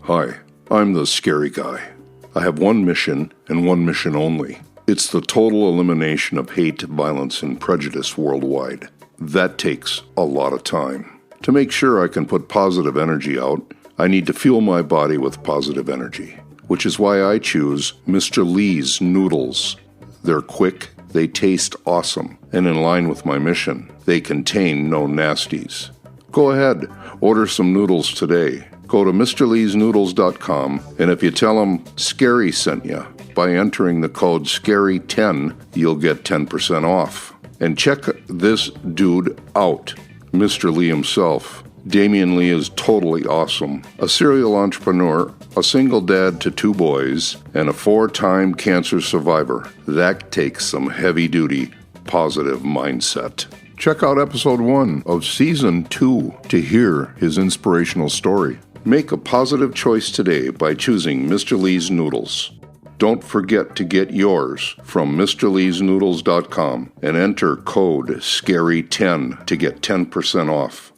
Hi, I'm the Scary Guy. I have one mission and one mission only. It's the total elimination of hate, violence, and prejudice worldwide. That takes a lot of time. To make sure I can put positive energy out, I need to fuel my body with positive energy, which is why I choose Mr. Lee's noodles. They're quick, they taste awesome, and in line with my mission, they contain no nasties. Go ahead, order some noodles today. Go to MrLeesNoodles.com, and if you tell them Scary sent you, by entering the code SCARY10, you'll get 10% off. And check this dude out, Mr. Lee himself. Damian Lee is totally awesome. A serial entrepreneur, a single dad to 2 boys, and a 4-time cancer survivor. That takes some heavy-duty, positive mindset. Check out episode 1 of season 2 to hear his inspirational story. Make a positive choice today by choosing Mr. Lee's Noodles. Don't forget to get yours from MrLeesNoodles.com and enter code SCARY10 to get 10% off.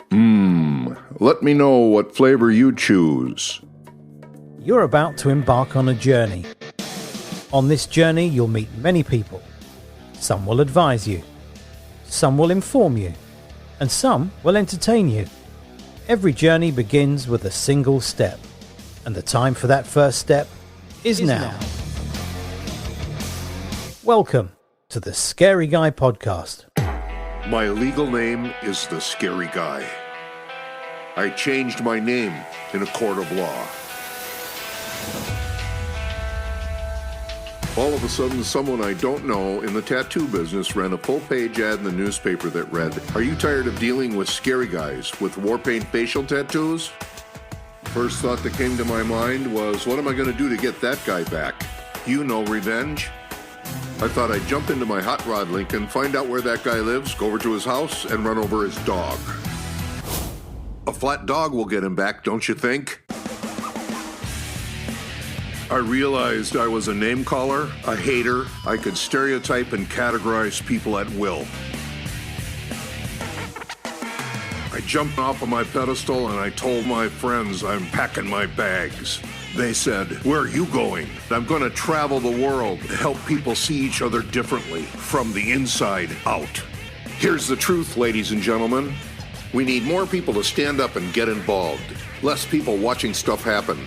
Let me know what flavor you choose. You're about to embark on a journey. On this journey, you'll meet many people. Some will advise you, some will inform you, and some will entertain you. Every journey begins with a single step, and the time for that first step is now. Welcome to the Scary Guy Podcast. My legal name is the Scary Guy. I changed my name in a court of law. All of a sudden, someone I don't know in the tattoo business ran a full-page ad in the newspaper that read, "Are you tired of dealing with scary guys with war paint facial tattoos?" First thought that came to my mind was, what am I going to do to get that guy back? You know, revenge. I thought I'd jump into my hot rod Lincoln, find out where that guy lives, go over to his house, and run over his dog. A flat dog will get him back, don't you think? I realized I was a name caller, a hater. I could stereotype and categorize people at will. I jumped off of my pedestal and I told my friends I'm packing my bags. They said, "Where are you going?" I'm going to travel the world to help people see each other differently, from the inside out. Here's the truth, ladies and gentlemen. We need more people to stand up and get involved. Less people watching stuff happen.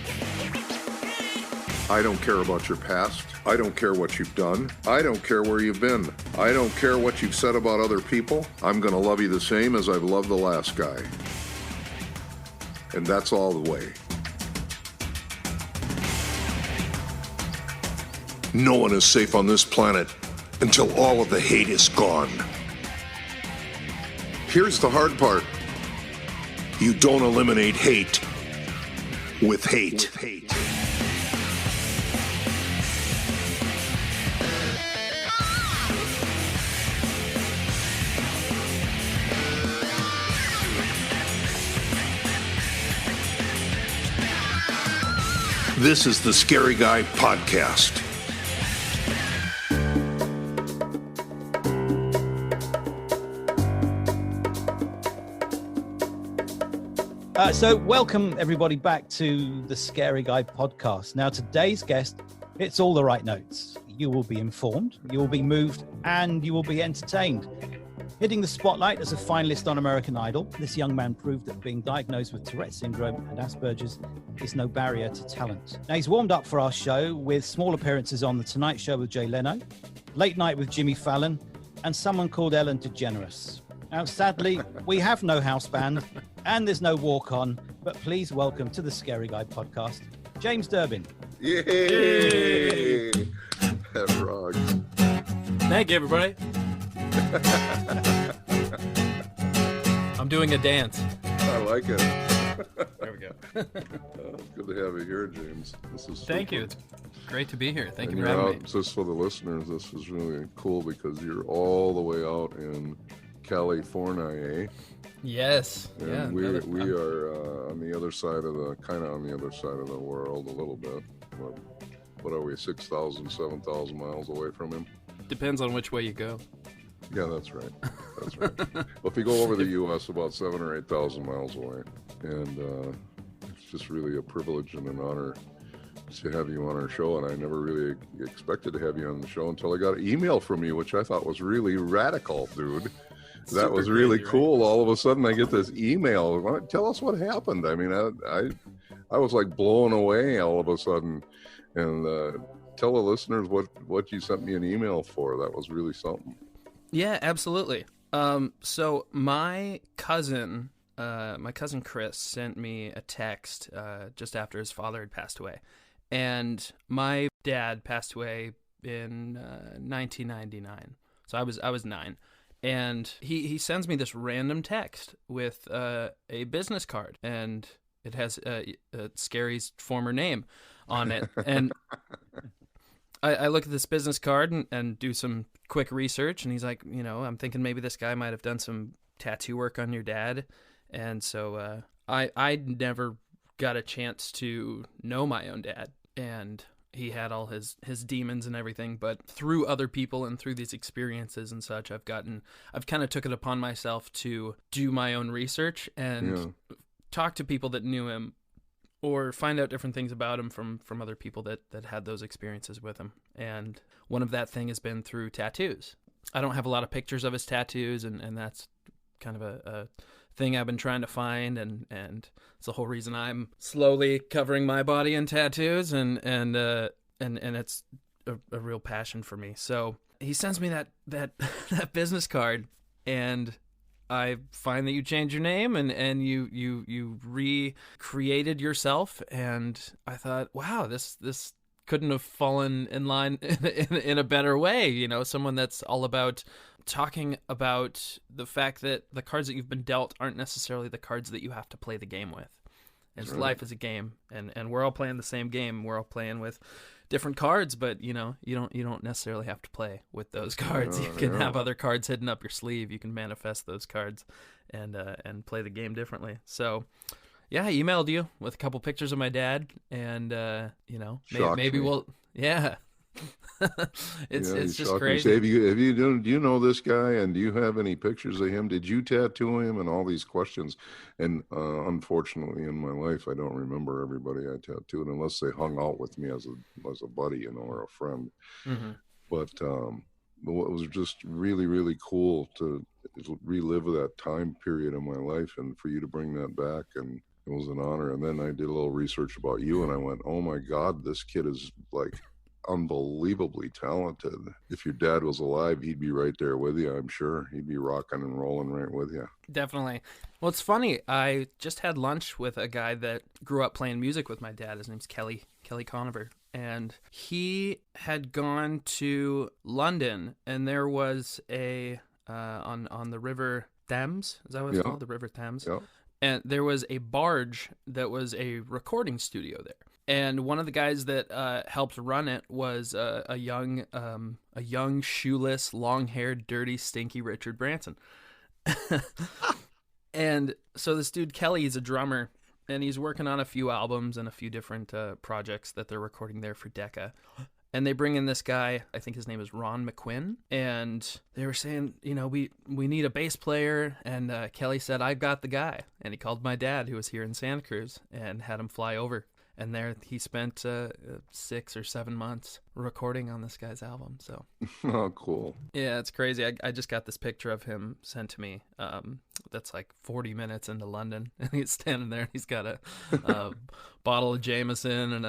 I don't care about your past. I don't care what you've done. I don't care where you've been. I don't care what you've said about other people. I'm going to love you the same as I've loved the last guy. And that's all the way. No one is safe on this planet until all of the hate is gone. Here's the hard part. You don't eliminate hate with hate. This is the Scary Guy Podcast. So welcome everybody back to the Scary Guy Podcast. Now today's guest hits all the right notes. You will be informed, you will be moved, and you will be entertained. Hitting the spotlight as a finalist on American Idol, this young man proved that being diagnosed with Tourette syndrome and Aspergers is no barrier to talent. Now he's warmed up for our show with small appearances on The Tonight Show with Jay Leno, Late Night with Jimmy Fallon, and someone called Ellen DeGeneres. Now sadly, we have no house band and there's no walk-on, but please welcome to the Scary Guy Podcast, James Durbin. Yay! That rocks. Thank you, everybody. I'm doing a dance. I like it. There we go. It's good to have you here, James. This is Thank super. you. It's great to be here. Thank And you for you're having out, me. just for the listeners, this is really cool because you're all the way out in California, eh? Yes. And Yeah. we are on the other side of the world a little bit. What are we, 6,000, 7,000 miles away from him? Depends on which way you go. Yeah, that's right. That's right. Well, if you go over the U.S., about 7,000 or 8,000 miles away, and just really a privilege and an honor to have you on our show, and I never really expected to have you on the show until I got an email from you, which I thought was really radical, dude. That was really cool. Right? All of a sudden, I get this email. Tell us what happened. I mean, I was like blown away all of a sudden, and tell the listeners what you sent me an email for. That was really something. Yeah, absolutely. So my cousin Chris sent me a text just after his father had passed away. And my dad passed away in 1999. So I was 9. And he sends me this random text with a business card, and it has Scary's former name on it. And I look at this business card and do some quick research, and he's like, I'm thinking maybe this guy might have done some tattoo work on your dad. And so I never got a chance to know my own dad, and he had all his demons and everything, but through other people and through these experiences and such, I've kind of took it upon myself to do my own research and talk to people that knew him, or find out different things about him from other people that had those experiences with him. And one of that thing has been through tattoos. I don't have a lot of pictures of his tattoos, and that's kind of a thing I've been trying to find, and it's the whole reason I'm slowly covering my body in tattoos, and it's a real passion for me. So he sends me that business card, and I find that you changed your name and you recreated yourself, and I thought, wow, this couldn't have fallen in line in a better way. Someone that's all about talking about the fact that the cards that you've been dealt aren't necessarily the cards that you have to play the game with. It's right. Life is a game, and we're all playing the same game. We're all playing with different cards, but you don't necessarily have to play with those cards. You can have other cards hidden up your sleeve. You can manifest those cards and play the game differently. So yeah, I emailed you with a couple pictures of my dad, and maybe we'll it's just crazy. Do you know this guy, and do you have any pictures of him? Did you tattoo him? And all these questions. And unfortunately, in my life, I don't remember everybody I tattooed unless they hung out with me as a buddy, or a friend. Mm-hmm. But it was just really, really cool to relive that time period in my life, and for you to bring that back, and it was an honor. And then I did a little research about you, and I went, oh my God, this kid is like unbelievably talented. If your dad was alive, he'd be right there with you. I'm sure he'd be rocking and rolling right with you. Definitely. Well, it's funny. I just had lunch with a guy that grew up playing music with my dad. His name's Kelly Conover, and he had gone to London, and there was a on the River Thames. Is that what it's called? The River Thames. Yeah. And there was a barge that was a recording studio there. And one of the guys that helped run it was a young, shoeless, long-haired, dirty, stinky Richard Branson. And so this dude Kelly, he's a drummer, and he's working on a few albums and a few different projects that they're recording there for Decca. And they bring in this guy, I think his name is Ron McQuinn, and they were saying, we need a bass player, and Kelly said, I've got the guy. And he called my dad, who was here in Santa Cruz, and had him fly over. And there he spent 6 or 7 months recording on this guy's album. So, oh, cool. Yeah, it's crazy. I just got this picture of him sent to me. That's like 40 minutes into London, and he's standing there. And he's got a bottle of Jameson and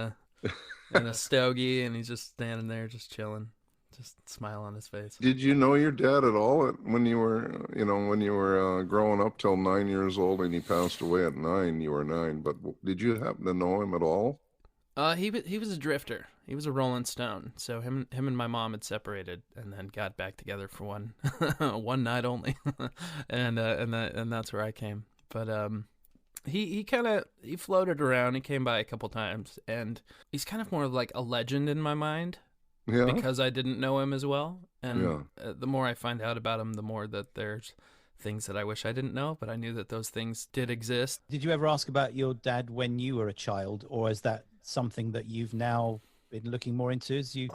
a stogie, and he's just standing there, just chilling, just smile on his face. Did you know your dad at all when you were growing up till 9 years old, and he passed away at 9? You were 9, but did you happen to know him at all? He was a drifter. He was a Rolling Stone. So him and my mom had separated, and then got back together for one night only, and that's where I came. But He floated around. He came by a couple times, and he's kind of more of like a legend in my mind. Yeah. Because I didn't know him as well. And the more I find out about him, the more that there's things that I wish I didn't know, but I knew that those things did exist. Did you ever ask about your dad when you were a child, or is that something that you've now been looking more into as you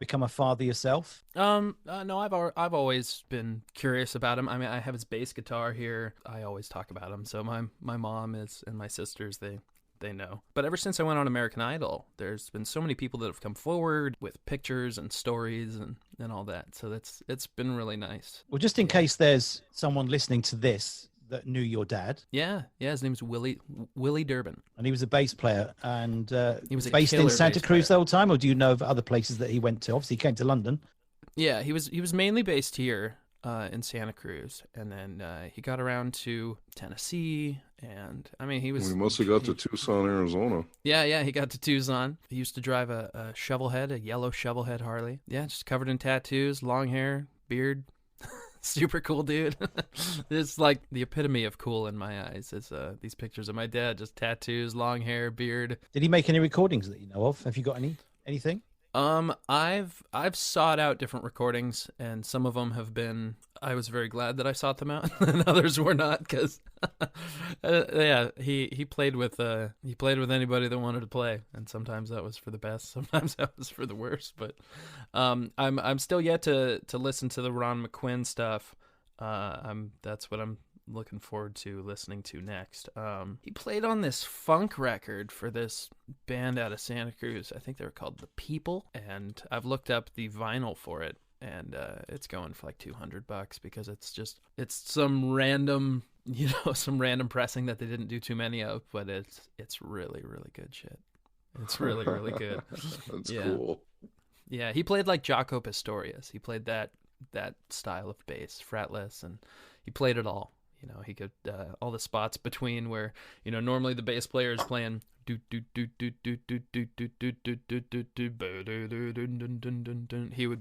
become a father yourself? No, I've always been curious about him. I mean, I have his bass guitar here. I always talk about him. So my mom and my sisters, they know. But ever since I went on American Idol, there's been so many people that have come forward with pictures and stories and all that. So it's been really nice. Well, just in case there's someone listening to this that knew your dad. Yeah, his name's Willie Durbin. And he was a bass player, and he was based in Santa Cruz player the whole time, or do you know of other places that he went to? Obviously, he came to London. Yeah, he was mainly based here in Santa Cruz, and then he got around to Tennessee, and I mean, he must have got to Tucson, Arizona. Yeah, he got to Tucson. He used to drive a yellow shovelhead Harley. Yeah, just covered in tattoos, long hair, beard. Super cool dude. It's like the epitome of cool in my eyes. Is these pictures of my dad, just tattoos, long hair, beard. Did he make any recordings that you know of? Have you got anything? I've sought out different recordings, and some of them have been. I was very glad that I sought them out, and others were not, because he played with anybody that wanted to play, and sometimes that was for the best, sometimes that was for the worst. But I'm still yet to listen to the Ron McQuinn stuff. That's what I'm looking forward to listening to next. He played on this funk record for this band out of Santa Cruz. I think they were called The People, and I've looked up the vinyl for it, and it's going for like $200 because it's some random pressing that they didn't do too many of, but it's really, really good shit. It's really, really good. That's cool. Yeah, he played like Jaco Pastorius. He played that style of bass, fretless, and he played it all. You know, he could all the spots between where, you know, normally the bass player is playing he would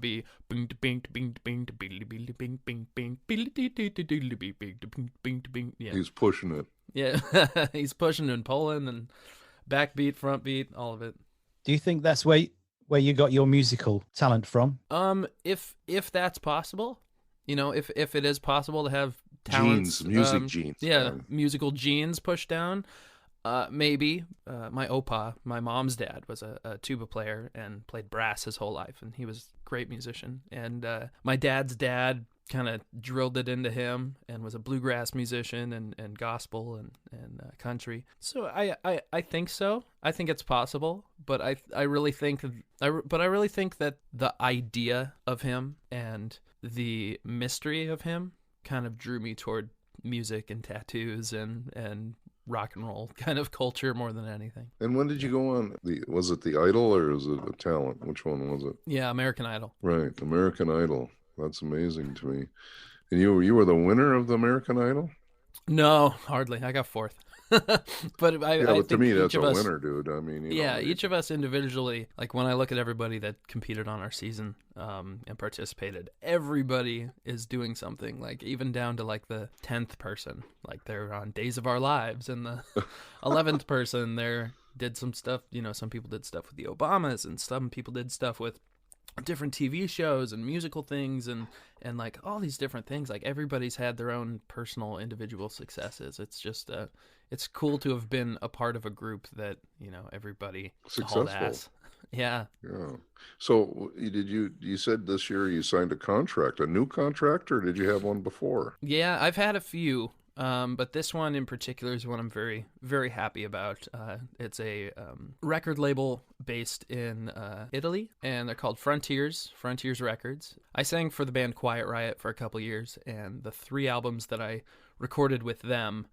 be yeah. He's pushing it. Yeah, he's pushing and pulling and backbeat, front beat, all of it. Do you think that's where you got your musical talent from? If that's possible, you know, if it is possible to have talents, music genes. Yeah, musical genes pushed down. Maybe. My opa, my mom's dad, was a tuba player and played brass his whole life, and he was a great musician. And my dad's dad kind of drilled it into him and was a bluegrass musician and gospel and country. So I think so. I think it's possible, but I really think that the idea of him and the mystery of him kind of drew me toward music and tattoos and rock and roll kind of culture more than anything. And when did you go on? Was it the Idol or was it a talent? Which one was it? Yeah, American Idol. Right, American Idol. That's amazing to me. And you were the winner of the American Idol? No, hardly. I got fourth. But I but to think me, that's each a of us, winner, dude. I mean, each of us individually, like when I look at everybody that competed on our season and participated, everybody is doing something, like even down to like the 10th person. Like they're on Days of Our Lives, and the 11th person there did some stuff. You know, some people did stuff with the Obamas, and some people did stuff with different TV shows and musical things and like all these different things. Like everybody's had their own personal individual successes. It's just it's cool to have been a part of a group that, you know, everybody hauled ass. Yeah. So you said this year you signed a new contract, or did you have one before? Yeah, I've had a few. But this one in particular is one I'm very, very happy about. It's a record label based in Italy, and they're called Frontiers Records. I sang for the band Quiet Riot for a couple years, and the 3 albums that I recorded with them,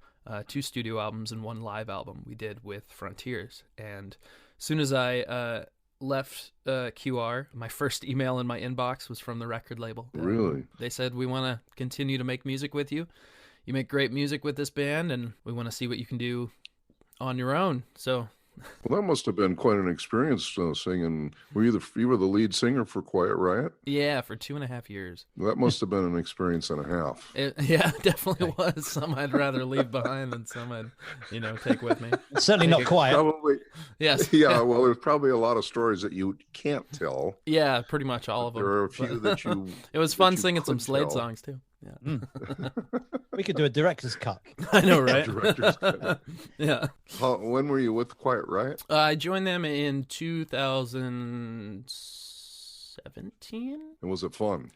2 studio albums and 1 live album, we did with Frontiers. And as soon as I left QR, my first email in my inbox was from the record label. Really? They said, "We want to continue to make music with you. You make great music with this band, and we want to see what you can do on your own." So, well, that must have been quite an experience singing. You were the lead singer for Quiet Riot? Yeah, for 2.5 years. That must have been an experience and a half. It definitely was. Some I'd rather leave behind, and some I'd, take with me. Certainly not quiet. Probably. Yes. Yeah. Well, there's probably a lot of stories that you can't tell. Yeah, pretty much all of them. There are a few that you. It was fun singing some Slade songs too. Yeah. We could do a director's cut. I know, right? Director's cut. Yeah. When were you with Quiet Riot? I joined them in 2007. 17. And was it fun?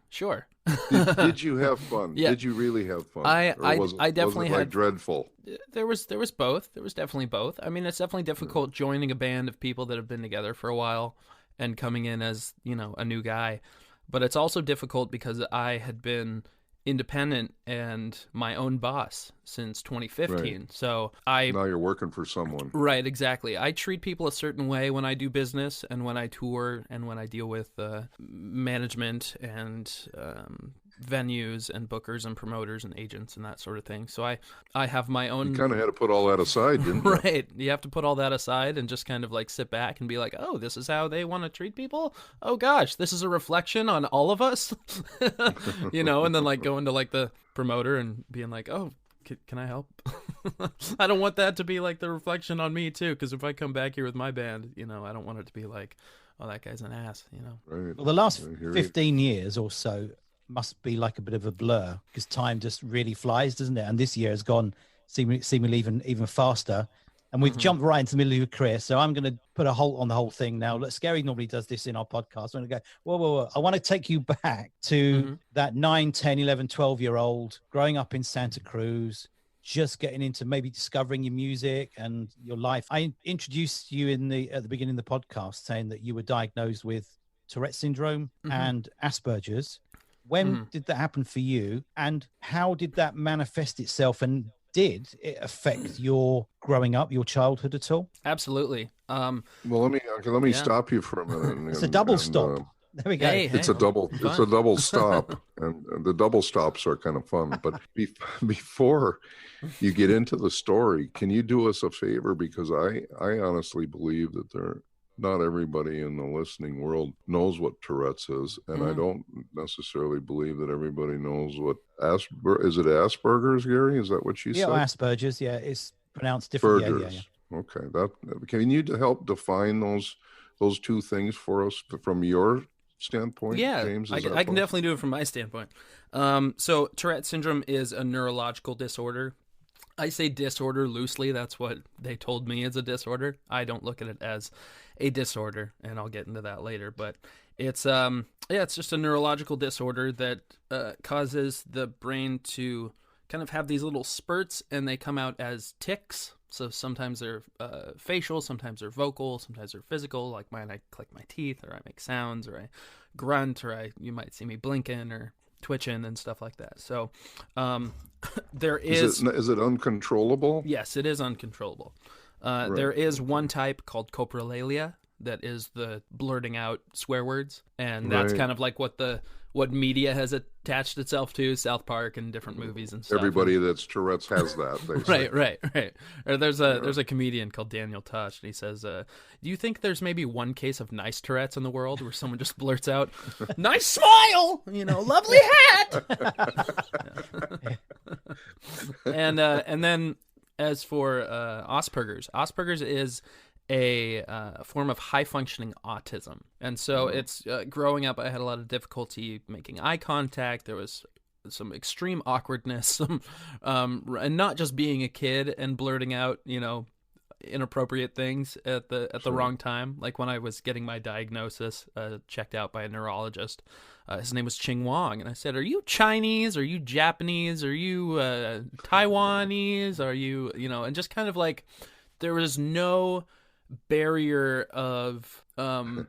Sure. Did you have fun? Yeah. Did you really have fun? I was definitely it like had dreadful. There was both. There was definitely both. I mean, it's definitely difficult joining a band of people that have been together for a while and coming in as, a new guy. But it's also difficult because I had been independent and my own boss since 2015. Right. So Now you're working for someone. Right, exactly. I treat people a certain way when I do business and when I tour and when I deal with management and venues and bookers and promoters and agents and that sort of thing. So I have my own... You kind of had to put all that aside, didn't you? Right. You have to put all that aside and just kind of like sit back and be like, oh, this is how they want to treat people? Oh, gosh, this is a reflection on all of us? And then like going to like the promoter and being like, oh, can I help? I don't want that to be like the reflection on me too, because if I come back here with my band, I don't want it to be like, oh, that guy's an ass, Right. Well, the last 15 years or so must be like a bit of a blur because time just really flies, doesn't it? And this year has gone seemingly even faster. And we've jumped right into the middle of your career. So I'm going to put a halt on the whole thing now. Look, Scary normally does this in our podcast. I'm going to go, whoa. I want to take you back to that 9, 10, 11, 12-year-old growing up in Santa Cruz, just getting into maybe discovering your music and your life. I introduced you at the beginning of the podcast saying that you were diagnosed with Tourette syndrome and Asperger's. When did that happen for you? And how did that manifest itself? And did it affect your growing up, your childhood at all? Absolutely. Well, let me stop you for a minute. It's a double stop. There we go. It's a double stop, and the double stops are kind of fun. But before you get into the story, can you do us a favor? Because I honestly believe that not everybody in the listening world knows what Tourette's is, and I don't necessarily believe that everybody knows what is it Asperger's, Gary? Is that what you said? Yeah, Asperger's. Yeah, it's pronounced differently. Yeah. Okay, can you help define those two things for us from your standpoint? Yeah, James, I can definitely do it from my standpoint. So Tourette syndrome is a neurological disorder. I say disorder loosely. That's what they told me is a disorder. I don't look at it as a disorder, and I'll get into that later. But it's it's just a neurological disorder that causes the brain to kind of have these little spurts, and they come out as tics. So sometimes they're facial, sometimes they're vocal, sometimes they're physical. Like mine, I click my teeth, or I make sounds, or I grunt, or you might see me blinking or twitching and stuff like that. So there is it uncontrollable? Yes, it is uncontrollable. Right. There is one type called coprolalia that is the blurting out swear words, and that's kind of like what media has attached itself to, South Park and different movies and stuff. Everybody that's Tourette's has that. Right. Or there's a comedian called Daniel Tosh, and he says, do you think there's maybe one case of nice Tourette's in the world where someone just blurts out, nice smile, lovely hat? And then as for Asperger's is a form of high-functioning autism. And so it's growing up, I had a lot of difficulty making eye contact. There was some extreme awkwardness, and not just being a kid and blurting out, inappropriate things at the wrong time. Like when I was getting my diagnosis checked out by a neurologist, his name was Ching Wong, and I said, "Are you Chinese? Are you Japanese? Are you Taiwanese? Are you And just kind of like there was no barrier of of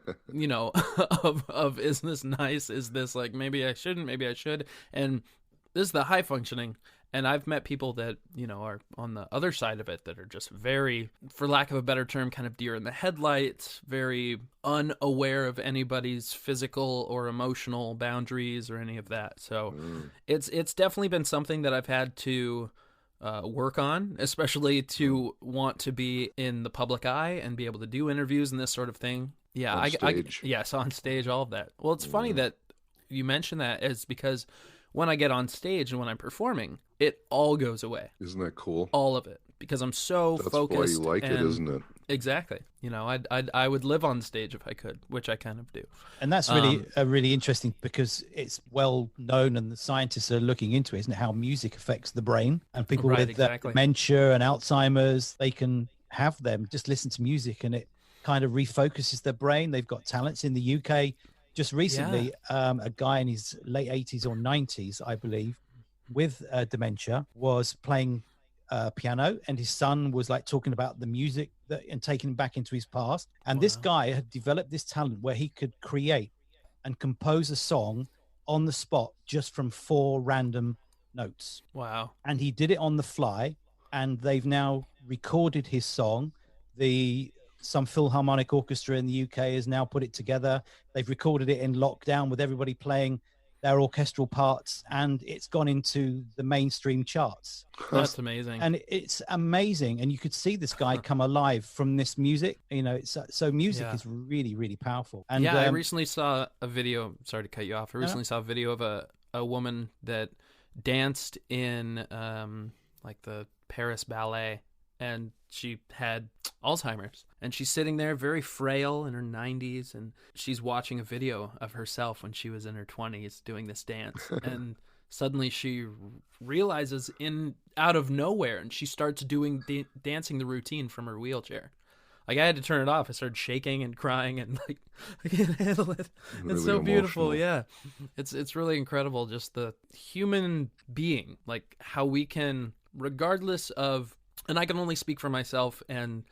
is this nice, is this like maybe I shouldn't, maybe I should, and this is the high functioning. And I've met people that are on the other side of it that are just very, for lack of a better term, kind of deer in the headlights, very unaware of anybody's physical or emotional boundaries or any of that. So it's definitely been something that I've had to work on, especially to want to be in the public eye and be able to do interviews and this sort of thing. Yeah, on stage. Yes, on stage, all of that. Well, it's funny that you mention that, is because when I get on stage and when I'm performing, it all goes away. Isn't that cool? All of it, because I'm so focused. That's why you like it, isn't it? Exactly. I would live on stage if I could, which I kind of do. And that's really interesting, because it's well known, and the scientists are looking into it, isn't it? How music affects the brain, and people with dementia and Alzheimer's, they can have them just listen to music, and it kind of refocuses their brain. They've got talents in the UK. just recently, a guy in his late 80s or 90s, I believe, with dementia was playing piano, and his son was like talking about the music and taking him back into his past. And this guy had developed this talent where he could create and compose a song on the spot just from 4 random notes. Wow. And he did it on the fly, and they've now recorded his song. Some Philharmonic Orchestra in the UK has now put it together. They've recorded it in lockdown with everybody playing their orchestral parts, and it's gone into the mainstream charts. That's amazing. And it's amazing. And you could see this guy come alive from this music. You know, so music is really, really powerful. And I recently saw a video. Sorry to cut you off. I recently saw a video of a woman that danced in like the Paris Ballet, and she had Alzheimer's, and she's sitting there very frail in her 90s, and she's watching a video of herself when she was in her 20s doing this dance. And suddenly she realizes out of nowhere, and she starts doing dancing the routine from her wheelchair. Like, I had to turn it off. I started shaking and crying, and like, I can't handle it. Really it's so beautiful. emotional. Yeah. It's really incredible, just the human being, like how we can, regardless of, and I can only speak for myself, and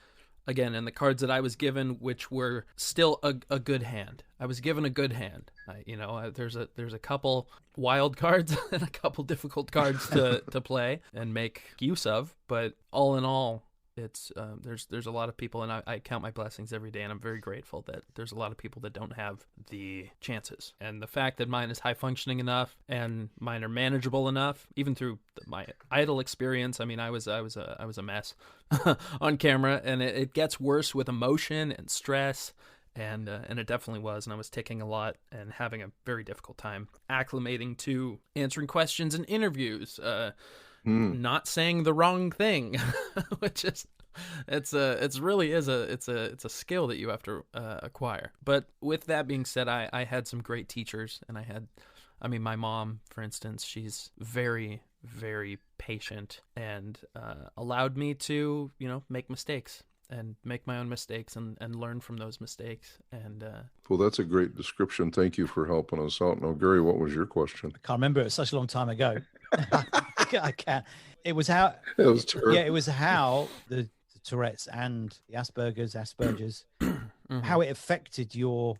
again, and the cards that I was given, which were still a good hand. I was given a good hand. There's a couple wild cards and a couple difficult cards to play and make use of, but all in all, it's there's a lot of people, and I count my blessings every day, and I'm very grateful that there's a lot of people that don't have the chances. And the fact that mine is high functioning enough and mine are manageable enough, even through my idol experience. I mean, I was a mess on camera, and it gets worse with emotion and stress. And it definitely was, and I was taking a lot and having a very difficult time acclimating to answering questions in interviews, not saying the wrong thing, which is it's a skill that you have to acquire. But with that being said, I had some great teachers, and my mom, for instance, she's very, very patient and allowed me to make mistakes and make my own mistakes and learn from those mistakes. And Well, that's a great description. Thank you for helping us out. Now, Gary, what was your question? I can't remember. It was such a long time ago. I can't. It was how. It was terrible. Yeah, it was how the Tourette's and the Aspergers, how it affected your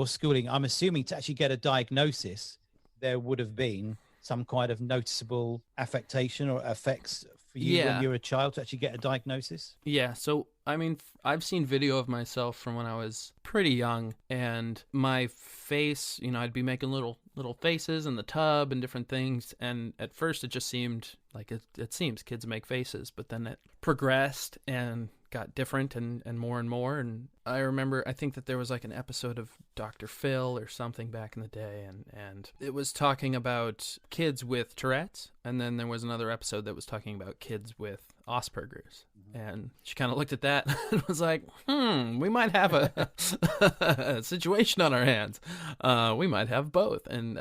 schooling. I'm assuming to actually get a diagnosis, there would have been some kind of noticeable affectation or effects for you when you were a child to actually get a diagnosis. Yeah. So, I've seen video of myself from when I was pretty young, and my face, I'd be making little faces in the tub and different things. And at first it just seemed like it seems kids make faces, but then it progressed and got different and more and more. And I remember, I think that there was like an episode of Dr. Phil or something back in the day, and it was talking about kids with Tourette's, and then there was another episode that was talking about kids with Asperger's. And she kind of looked at that and was like, we might have a situation on our hands. We might have both. And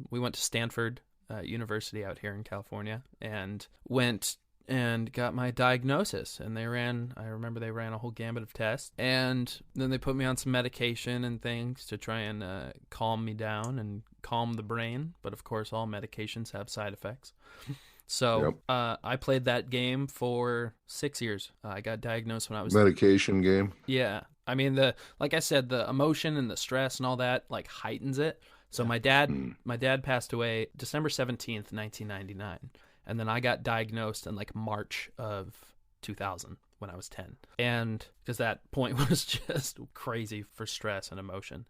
we went to Stanford University out here in California, and went and got my diagnosis. And I remember they ran a whole gambit of tests, and then they put me on some medication and things to try and calm me down and calm the brain. But of course, all medications have side effects. So I played that game for 6 years. I got diagnosed when I was medication game. Yeah, like I said, the emotion and the stress and all that like heightens it. So my dad passed away December 17th, 1999, and then I got diagnosed in like March of 2000 when I was 10, and because that point was just crazy for stress and emotion.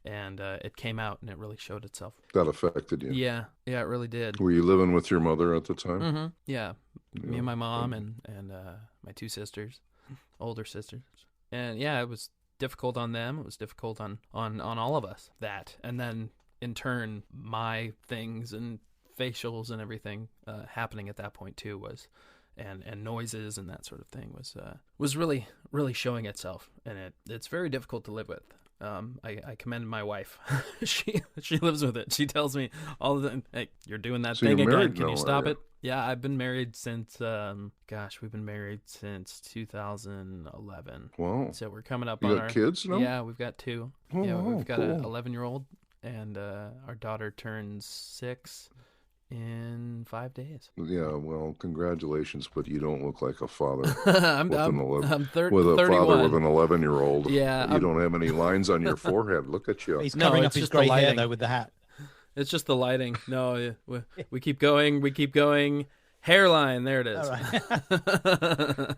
And it came out, and it really showed itself. That affected you. Yeah, it really did. Were you living with your mother at the time? Mm-hmm. Yeah, me and my mom and my 2 sisters, older sisters. And yeah, it was difficult on them. It was difficult on all of us. That, and then in turn, my things and facials and everything happening at that point too was, and noises and that sort of thing was really, really showing itself. And it's very difficult to live with. I commend my wife. She lives with it. She tells me all the time, "Hey, you're doing that So thing you're again. married Can you now, stop are it?" Yeah, I've been married since we've been married since 2011. Wow. So we're coming up You on got our kids now? Yeah, we've got 2. Oh, Yeah, wow, we've got cool. a 11-year-old, and our daughter turns 6 in 5 days. Yeah, well, congratulations, but you don't look like a father I'm with I'm, an 11, I'm thir- with a 31. father with an 11-year-old. Yeah, You don't have any lines on your forehead. Look at you. He's No, covering up it's his just the grey hair lighting. though with the hat. It's just the lighting. No, we keep going. We keep going. Hairline. There it is. All right.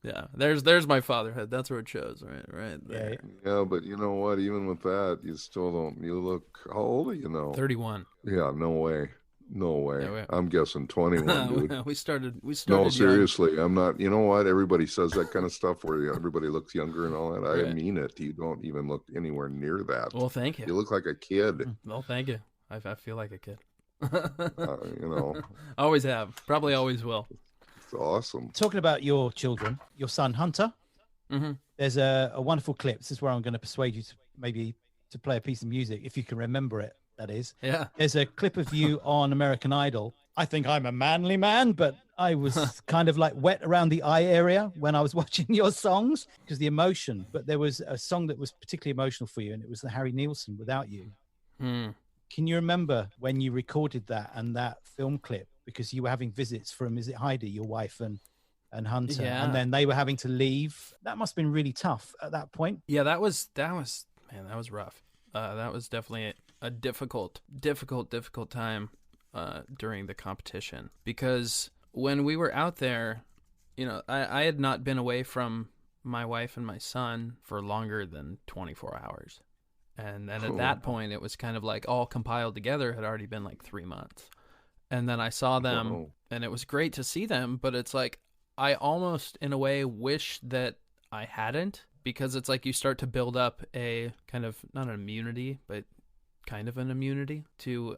Yeah, there's my fatherhood. That's where it shows. Right there. Yeah. Yeah, but you know what? Even with that, you still don't. You look. How old are you now? 31. Yeah, no way. No way. Yeah, I'm guessing 21, dude. we started. No, young. seriously, I'm not. You know what? Everybody says that kind of stuff where everybody looks younger and all that. I Right. mean it. You don't even look anywhere near that. Well, thank You you. look like a kid. Well, thank you. I feel like a kid. You know, Always have. Probably always will. it's awesome. Talking about your children, your son Hunter, Mm-hmm. there's a wonderful clip. This is where I'm going to persuade you to maybe to play a piece of music, if you can remember it, that is. Yeah. There's a clip of you on American Idol. I think I'm a manly man, but I was kind of like wet around the eye area when I was watching your songs because the emotion. But there was a song that was particularly emotional for you, and it was the Harry Nilsson, Without You. Hmm. Can you remember when you recorded that and that film clip? Because you were having visits from, is it Heidi, your wife, and Hunter, Yeah. and then they were having to leave. That must have been really tough at that point. Yeah, that was man, that was rough. That was definitely a difficult time during the competition, because when we were out there, you know, I had not been away from my wife and my son for longer than 24 hours. And then at that point, it was kind of like all compiled together had already been like 3 months. And then I saw them, Wow. and it was great to see them, but it's like I almost, in a way, wish that I hadn't, because it's like you start to build up a kind of, not an immunity, but kind of an immunity to,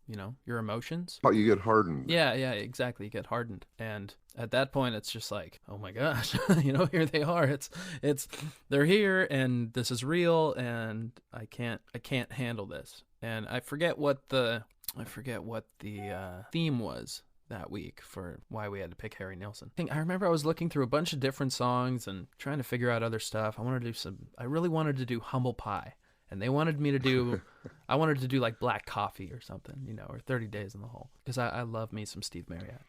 you know, your emotions. Oh, you get hardened. Yeah, exactly. You get hardened. And at that point, it's just like, oh my gosh, you know, here they are. It's, they're here, and this is real, and I can't handle this. And I forget what the theme was that week for why we had to pick Harry Nilsson. I remember I was looking through a bunch of different songs and trying to figure out other stuff. I really wanted to do Humble Pie, and they wanted me to do, I wanted to do like Black Coffee or something, you know, or 30 Days in the Hole, because I love me some Steve Marriott.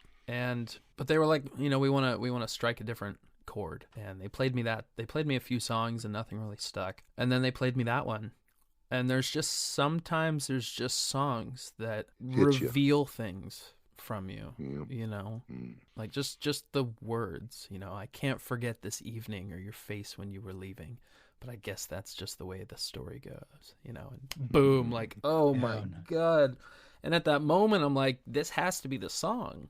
But they were like, you know, we want to strike a different chord, and they played me a few songs and nothing really stuck. And then they played me that one. And sometimes there's just songs that reveal things from you, you know, like just the words, you know, I can't forget this evening or your face when you were leaving, but I guess that's just the way the story goes, you know, and boom, like, oh my God. And at that moment, I'm like, this has to be the song.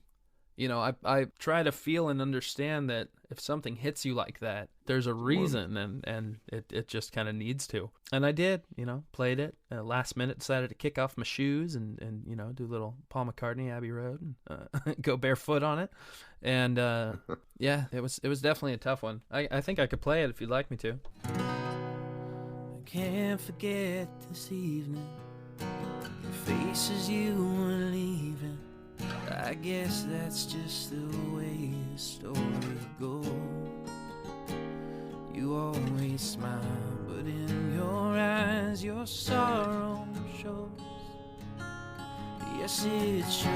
You know, I try to feel and understand that if something hits you like that, there's a reason, and it just kind of needs to. And I did, you know, played it. Last minute, decided to kick off my shoes and you know, do a little Paul McCartney, Abbey Road, and go barefoot on it. And yeah, it was definitely a tough one. I think I could play it if you'd like me to. I can't forget this evening, your face as you were leaving. I guess that's just the way the story goes. You always smile, but in your eyes your sorrow shows. Yes, it shows.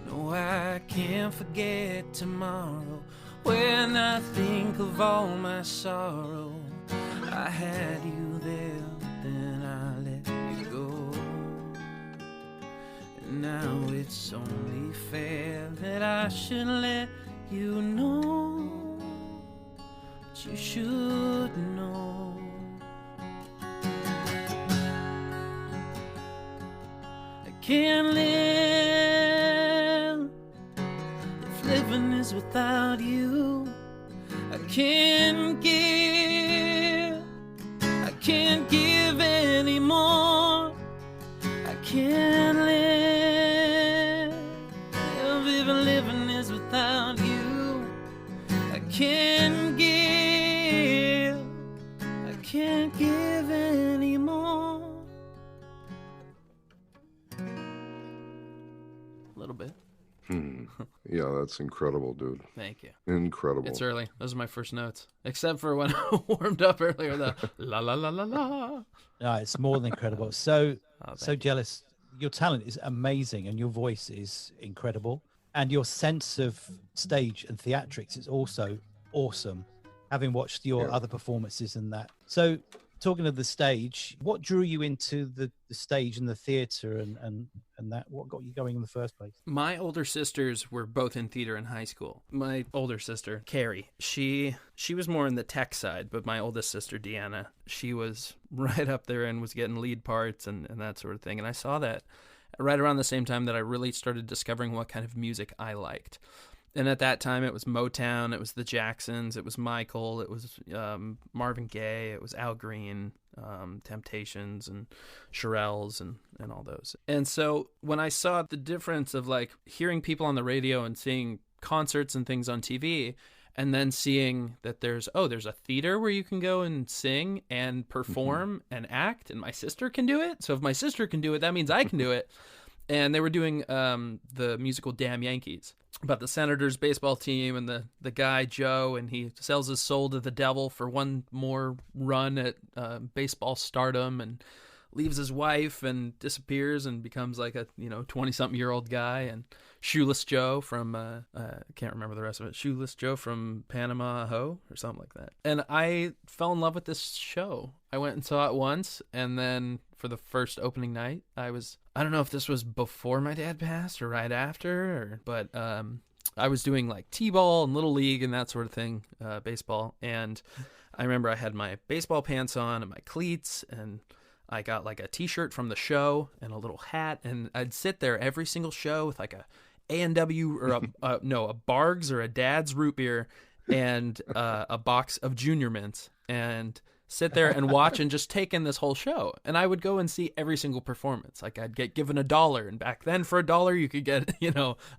No, I can't forget tomorrow when I think of all my sorrow. I had you there, then I let you go. And now it's only fair that I should let you know what you should know. I can't live if living is without you. I can't give anymore. I can't live if living is without you. can give. I can't give anymore. A little bit. Yeah, that's incredible, dude. Thank you. Incredible. It's early. Those are my first notes. Except for when I warmed up earlier, the la la la la la. No, it's more than incredible. So Thank you. jealous. Your talent is amazing and your voice is incredible. And your sense of stage and theatrics is also awesome, having watched your other performances and that. So talking of the stage, what drew you into the stage and the theater and that? What got you going in the first place? My older sisters were both in theater in high school. My older sister, Carrie, she was more in the tech side, but my oldest sister, Deanna, she was right up there and was getting lead parts and that sort of thing. And I saw that right around the same time that I really started discovering what kind of music I liked. And at that time, it was Motown, it was the Jacksons, it was Michael, it was Marvin Gaye, it was Al Green, Temptations, and Shirelles, and all those. And so when I saw the difference of like hearing people on the radio and seeing concerts and things on TV, and then seeing that there's a theater where you can go and sing and perform and act, and my sister can do it. So if my sister can do it, that means I can do it. And they were doing the musical Damn Yankees about the Senators baseball team and the guy, Joe, and he sells his soul to the devil for one more run at baseball stardom and leaves his wife and disappears and becomes like a 20-something-year-old guy. And Shoeless Joe from, I can't remember the rest of it, Shoeless Joe from Panama Ho or something like that. And I fell in love with this show. I went and saw it once, and then for the first opening night, I don't know if this was before my dad passed or right after, but I was doing like t-ball and little league and that sort of thing, baseball. And I remember I had my baseball pants on and my cleats, and I got like a t-shirt from the show and a little hat, and I'd sit there every single show with like a A&W or a Bargs or a Dad's root beer and a box of Junior Mints, and sit there and watch and just take in this whole show. And I would go and see every single performance. Like I'd get given $1, and back then for $1 you could get,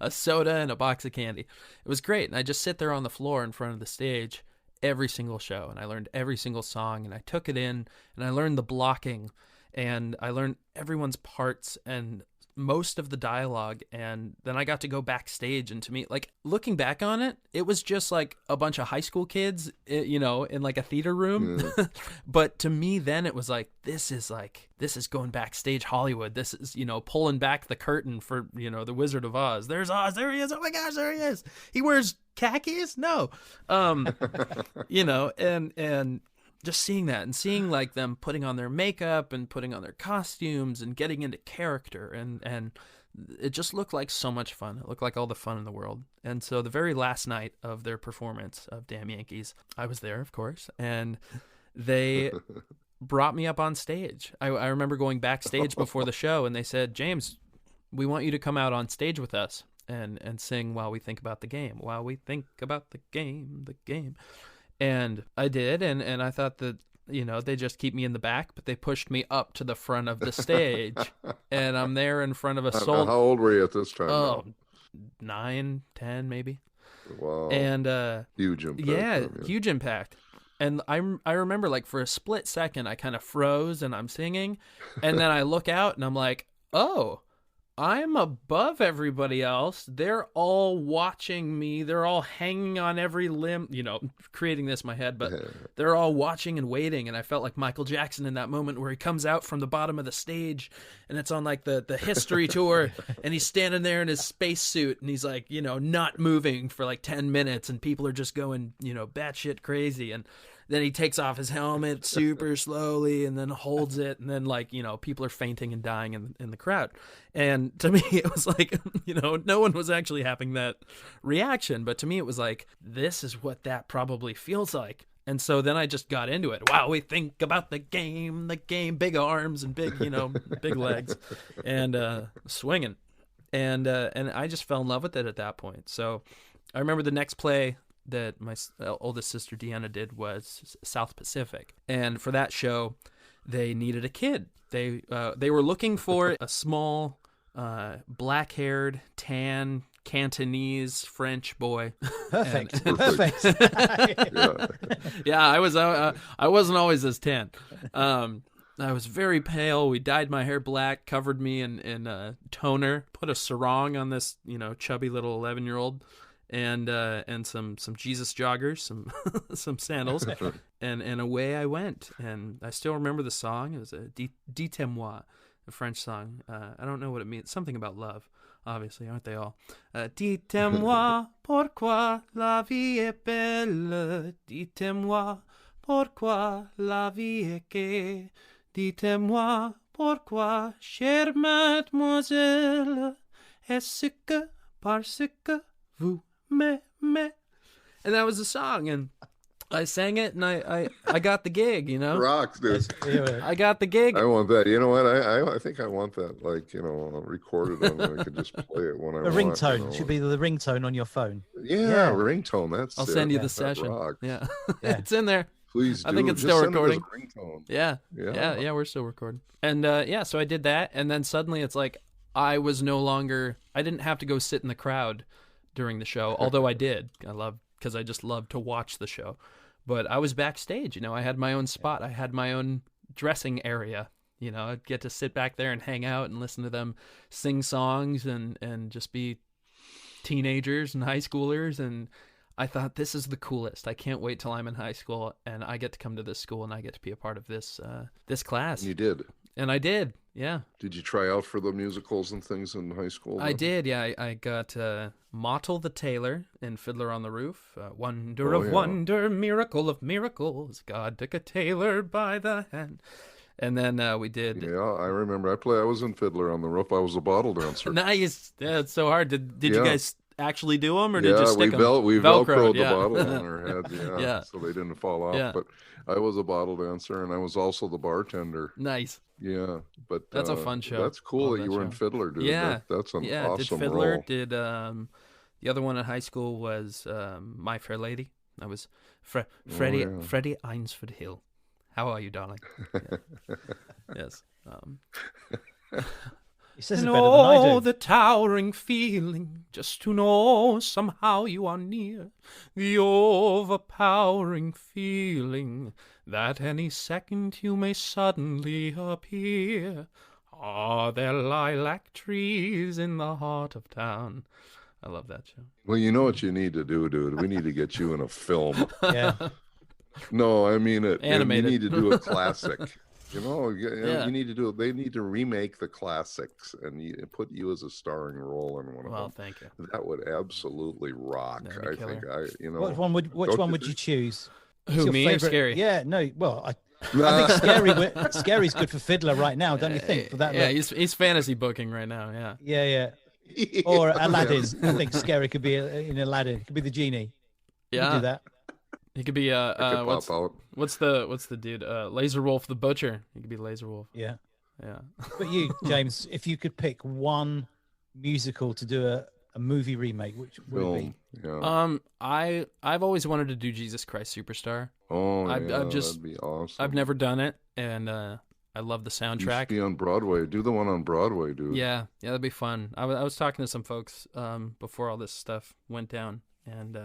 a soda and a box of candy. It was great. And I just sit there on the floor in front of the stage every single show, and I learned every single song, and I took it in, and I learned the blocking, and I learned everyone's parts and most of the dialogue. And then I got to go backstage, and to me, like, looking back on it, it was just like a bunch of high school kids, in like a theater room. Yeah. But to me then it was like, this is going backstage Hollywood. This is, pulling back the curtain for, the Wizard of Oz. There's Oz. There he is. Oh my gosh, there he is. He wears khakis? No. And just seeing that and seeing like them putting on their makeup and putting on their costumes and getting into character, and it just looked like so much fun. It looked like all the fun in the world. And so the very last night of their performance of Damn Yankees, I was there, of course, and they brought me up on stage. I remember going backstage before the show, and they said, "James, we want you to come out on stage with us and sing While We Think About the Game. While we think about the game, the game." And I did, and I thought that, they just keep me in the back, but they pushed me up to the front of the stage, and I'm there in front of a sold... How old were you at this time? Oh, 9, 10, maybe. Wow. And huge impact. Yeah, huge impact. And I remember, like, for a split second, I kind of froze, and I'm singing, and then I look out, and I'm like, oh, I'm above everybody else. They're all watching me. They're all hanging on every limb, creating this in my head, but they're all watching and waiting. And I felt like Michael Jackson in that moment where he comes out from the bottom of the stage, and it's on like the history tour, and he's standing there in his spacesuit, and he's like, not moving for like 10 minutes, and people are just going, batshit crazy. And then he takes off his helmet super slowly and then holds it. And then, like, people are fainting and dying in the crowd. And to me, it was like, no one was actually having that reaction. But to me, it was like, this is what that probably feels like. And so then I just got into it. Wow, we think about the game, big arms and big, big legs and swinging. And I just fell in love with it at that point. So I remember the next play that my oldest sister Deanna did was South Pacific, and for that show they needed a kid. They were looking for a small black-haired, tan Cantonese French boy. Perfect. And- Perfect. Yeah. yeah, I wasn't always as tan. I was very pale. We dyed my hair black, covered me in toner, put a sarong on this, chubby little 11-year-old, and some Jesus joggers, some some sandals, and away I went. And I still remember the song. It was a Dites-moi, a French song. I don't know what it means. Something about love, obviously, aren't they all? Dites-moi pourquoi la vie est belle. Dites-moi pourquoi la vie est gaie. Dites-moi pourquoi, chère mademoiselle, est-ce que parce que vous m'aimez? And that was the song, and I sang it, and I got the gig, Rocks, dude. I got the gig. I want that. You know what? I think I want that, recorded on. I could just play it when I The want. ringtone should be the ringtone on your phone. Yeah, ringtone. I'll send you the That session. rocks. Yeah. Yeah. It's in there. Please do. I think it's Just still send it as a recording. ringtone. Yeah, we're still recording. And so I did that, and then suddenly it's like I didn't have to go sit in the crowd during the show, although I did. Because I just love to watch the show. But I was backstage, I had my own spot. I had my own dressing area. I'd get to sit back there and hang out and listen to them sing songs and just be teenagers and high schoolers. And I thought, this is the coolest. I can't wait till I'm in high school and I get to come to this school and I get to be a part of this class. And you did. And I did, yeah. Did you try out for the musicals and things in high school? I did, yeah. I got Mottle the Tailor in Fiddler on the Roof. Wonder of wonder, miracle of miracles. God took a tailor by the hand. And then we did. Yeah, I remember. I was in Fiddler on the Roof. I was a bottle dancer. Nice. Yeah, it's so hard. Did you guys actually do them, or did you stick them? We Velcroed the bottle on our head, Yeah. so they didn't fall off. Yeah. But I was a bottle dancer, and I was also the bartender. Nice. Yeah, but That's a fun show. That's cool Love that you that were in show. Fiddler, dude. Yeah. That's an Did awesome Fiddler, role. did the other one in high school was My Fair Lady. I was Freddie Eynsford Hill. How are you, darling? Yeah. Yes. He says it better than I do. The towering feeling, just to know somehow you are near. The overpowering feeling that any second you may suddenly appear. Are there lilac trees in the heart of town? I love that show. Well, you know what you need to do, dude? We need to get you in a film. Yeah. No, I mean it. Animated. You need to do a classic. You Yeah. need to do. They need to remake the classics and put you as a starring role in one of Well, them. thank you. That would absolutely rock. That'd be I killer. think Which one would you choose? What's Who, your me or favourite- Scary? Yeah, no. Well, I think Scary's good for Fiddler right now, don't you think? For that Yeah, look? he's fantasy booking right now. Yeah. Yeah. Or Aladdin. I think Scary could be in Aladdin. He could be the genie. You could do that. He could be pop out. what's the dude? Laser Wolf the Butcher. He could be Laser Wolf. Yeah. Yeah. But you, James, if you could pick one musical to do a movie remake, which would it be? Film. Yeah. I've always wanted to do Jesus Christ Superstar. Oh, I've that'd be awesome. I've never done it, and I love the You should soundtrack. be on Broadway. Do the one on Broadway, dude. Yeah, that'd be fun. I was talking to some folks before all this stuff went down, and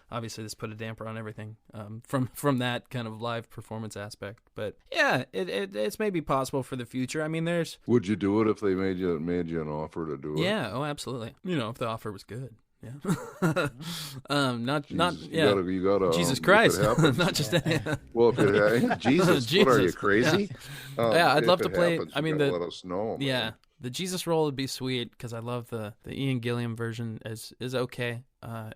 obviously this put a damper on everything from that kind of live performance aspect. But yeah, it's maybe possible for the future. I mean, there's Would you do it if they made you an offer to do it? yeah, oh absolutely. If the offer was good. Yeah. Not Jesus, yeah. You gotta Jesus if it Christ, happens- not just any. Well, Jesus, what are you Jesus, crazy? Yeah, I'd if lto it play. happens, I you mean, gotta let us know. Yeah, man. the Jesus role would be sweet because I love the Ian Gilliam version is okay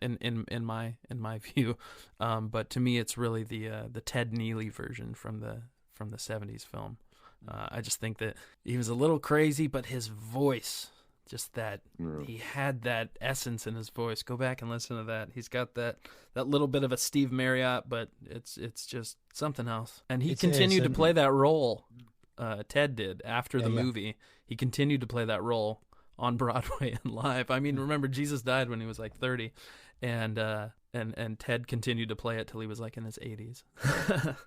in my view, but to me it's really the Ted Neely version from the 70s film. I just think that he was a little crazy, but his voice, just that he had that essence in his voice. Go back and listen to that. He's got that little bit of a Steve Marriott, but it's just something else. And he continued to play that role. Ted did after the movie. He continued to play that role on Broadway and live. I mean, remember Jesus died when he was like 30, and Ted continued to play it till he was like in his 80s.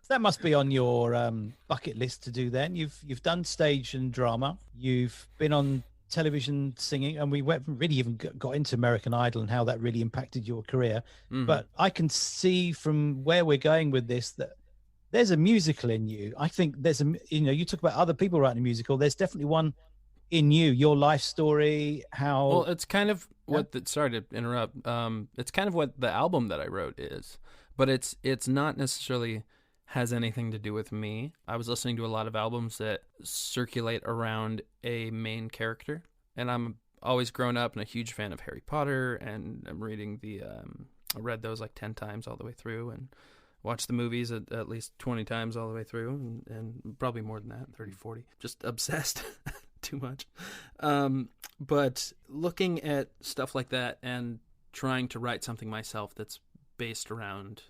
That must be on your bucket list to do then. You've done stage and drama. You've been on television singing, and we went really even got into American Idol and how that really impacted your career. But I can see from where we're going with this that there's a musical in you. I think there's you talk about other people writing a musical. There's definitely one in you, your life story, how... Well, it's kind of sorry to interrupt. It's kind of what the album that I wrote is, but it's not necessarily has anything to do with me. I was listening to a lot of albums that circulate around a main character, and I'm always grown up and a huge fan of Harry Potter, and I'm reading I read those like 10 times all the way through, and watched the movies at least 20 times all the way through, and probably more than that, 30, 40. Just obsessed too much. But looking at stuff like that and trying to write something myself that's based around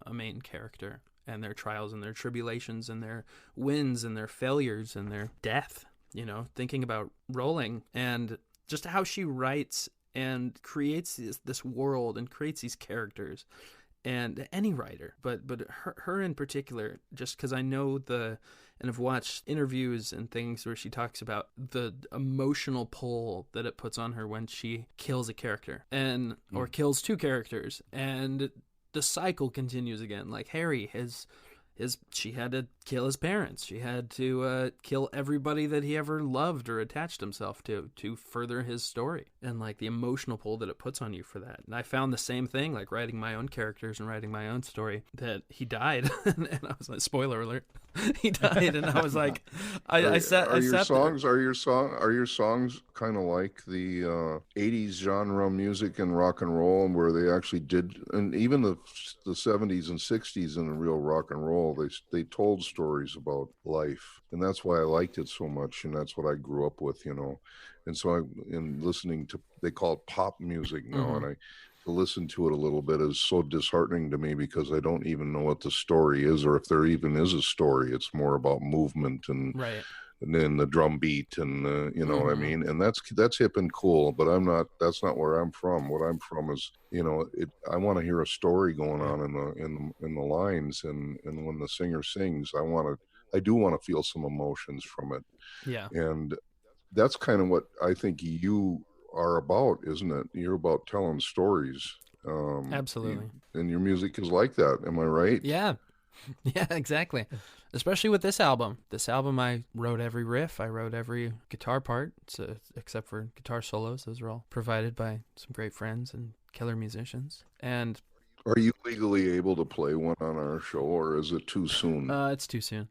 a main character and their trials and their tribulations and their wins and their failures and their death, thinking about Rowling and just how she writes and creates this world and creates these characters. And any writer, but her in particular, just because I know and I've watched interviews and things where she talks about the emotional pull that it puts on her when she kills a character or kills two characters, and the cycle continues again. Like Harry, she had to kill his parents. She had to kill everybody that he ever loved or attached himself to further his story. And like the emotional pull that it puts on you for that. And I found the same thing, like writing my own characters and writing my own story, that he died. And I was like, spoiler alert, he died. And I was like, Are your songs kind of like the 80s genre music and rock and roll, where they actually did, and even the 70s and 60s in the real rock and roll, they told stories about life, and that's why I liked it so much, and that's what I grew up with, and so in listening to, they call it pop music now, and to listen to it a little bit is so disheartening to me, because I don't even know what the story is, or if there even is a story. It's more about movement and then the drum beat and what I mean, and that's hip and cool, but that's not where I'm from. What I'm from is, I want to hear a story going on in the lines, and when the singer sings, I do want to feel some emotions from it. And that's kind of what I think you are about, isn't it? You're about telling stories. Absolutely. And your music is like that. Am I right? Yeah, exactly. Especially with this album. This album, I wrote every riff. I wrote every guitar part, except for guitar solos. Those were all provided by some great friends and killer musicians. And are you legally able to play one on our show, or is it too soon? It's too soon.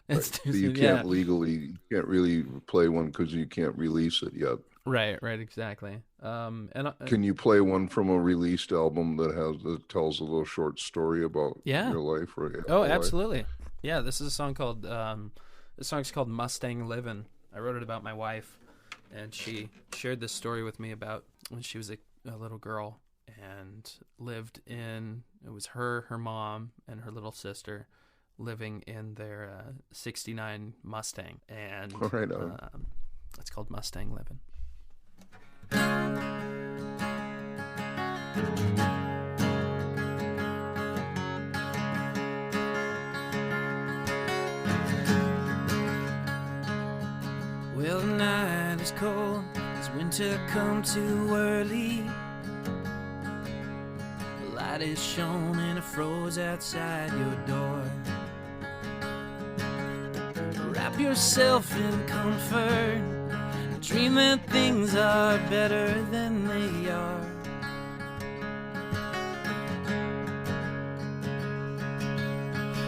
It's too soon. You can't legally, you can't really play one because you can't release it yet. Right, exactly. Can you play one from a released album that tells a little short story about your life? Absolutely. Yeah, this is a song called this song's called Mustang Livin'. I wrote it about my wife, and she shared this story with me about when she was a little girl and it was her mom, and her little sister living in their 69 Mustang, and it's called Mustang Livin'. Well, the night is cold as winter come too early. The light is shone and it froze outside your door. Wrap yourself in comfort, dream that things are better than they are.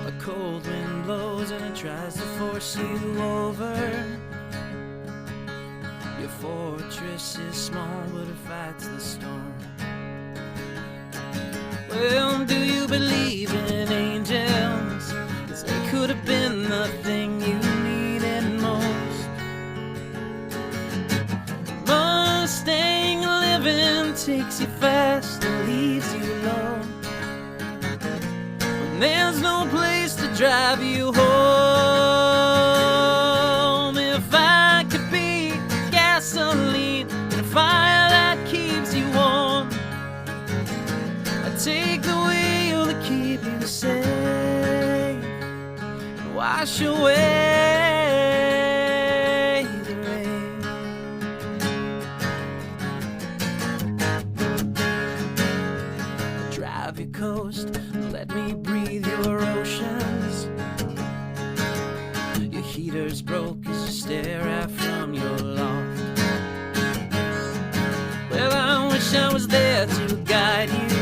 A cold wind blows and it tries to force you over. Your fortress is small, but it fights the storm. Well, do you believe in angels? 'Cause they could have been the thing you needed most. Mustang living takes you fast and leaves you low. When there's no place to drive you home. If I could be gasoline and a fire that keeps you warm, I'd take the wheel to keep you safe and wash away the rain. your coast. Let me breathe your oceans. Your heater's broke as you stare out from your loft. Well, I wish I was there to guide you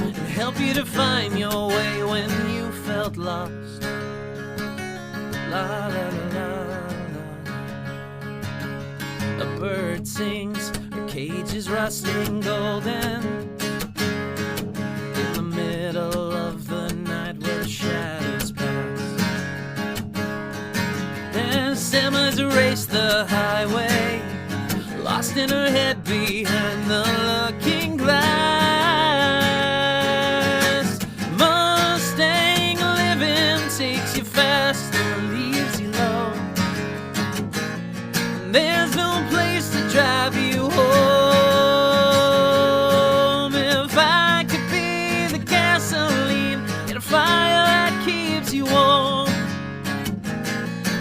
and help you to find your way when you felt lost. La la la la. A bird sings, her cage is rusting golden in the middle of the night where shadows pass. Then Emma's raced the highway, lost in her head behind the looking glass. Mustang living takes you fast and leaves you low. And there's no place to drive you home. If I could be the gasoline in a fire that keeps you warm,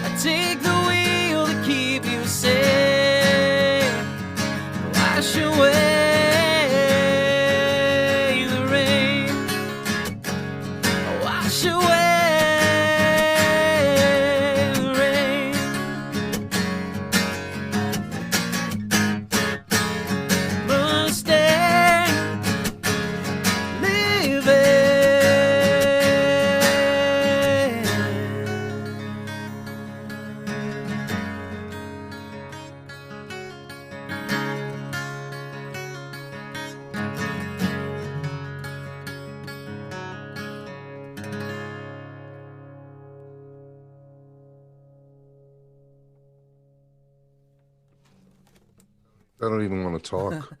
I'd take the wheel to keep you safe. Wash away the rain. Wash away the rain. Mustang living. I don't even want to talk.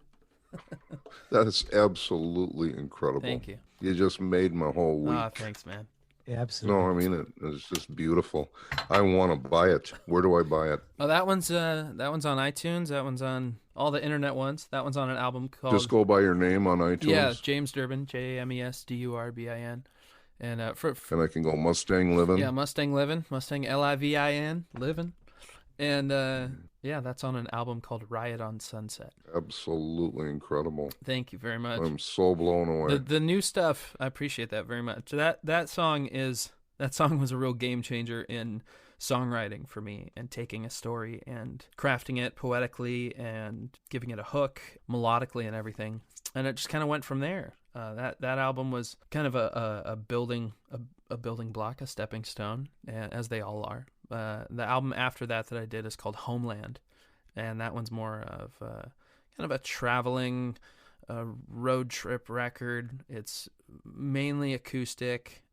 That is absolutely incredible. Thank you. You just made my whole week. Oh, thanks, man. Yeah, absolutely. No, I mean it's just beautiful. I want to buy it. Where do I buy it? Oh, that one's on iTunes. That one's on all the internet ones. That one's on an album called Just go by your name on iTunes. Yeah, James Durbin, JamesDurbin, and And I can go Mustang Living. yeah, Mustang Livin', Mustang Livin, Livin', and yeah, that's on an album called Riot on Sunset. Absolutely incredible. Thank you very much. I'm so blown away. The new stuff, I appreciate that very much. That song was a real game changer in songwriting for me, and taking a story and crafting it poetically and giving it a hook melodically and everything. And it just kind of went from there. That album was kind of a building block, a stepping stone, as they all are. The album after that I did is called Homeland, and that one's more of kind of a traveling road trip record. It's mainly acoustic,